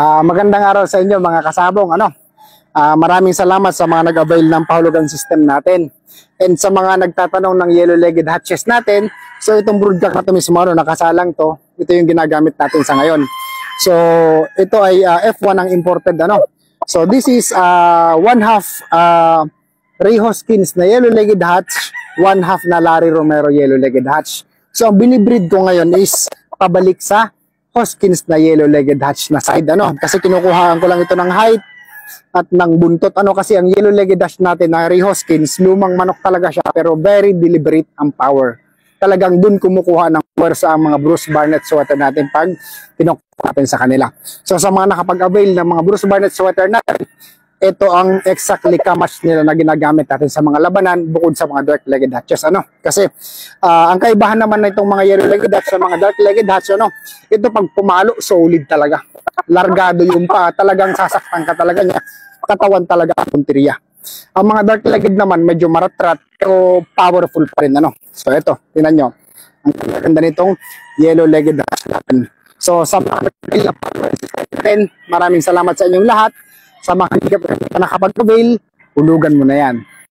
Magandang araw sa inyo mga kasabong. Maraming salamat sa mga nag-avail ng pahulugan system natin. And sa mga nagtatanong ng yellow-legged hatches natin, so itong broodcock na ito mismo, nakasalang to, ito yung ginagamit natin sa ngayon. So ito ay F1 ang imported. So this is 1/2 Ray Hoskins na yellow-legged hatch, 1/2 na Larry Romero yellow-legged hatch. So ang binibreed ko ngayon is pabalik sa Hoskins na yellow-legged hatch na side, kasi kinukuhaan ko lang ito ng height at ng buntot, kasi ang yellow-legged hatch natin na Ray Hoskins, lumang manok talaga siya pero very deliberate ang power. Talagang dun kumukuha ng puwersa ang mga Bruce Barnett sweater natin pag kinukuha natin sa kanila. So sa mga nakapag-avail ng mga Bruce Barnett sweater natin, ito ang exactly kamatch nila na ginagamit natin sa mga labanan bukod sa mga dark-legged hatches. Kasi ang kaibahan naman na itong mga yellow-legged hatch sa mga dark-legged hatch, ito pag pumalo, solid talaga. Largado yung pa, talagang sasaktan ka talaga niya. Katawan talaga ang punteriya. Ang mga dark-legged naman, medyo maratrat, pero powerful pa rin. So ito, tingnan nyo. Ang ganda nitong yellow-legged hatch natin. So sa mga maraming salamat sa inyong lahat. Sa mga nakapag-avail, hulugan mo na yan.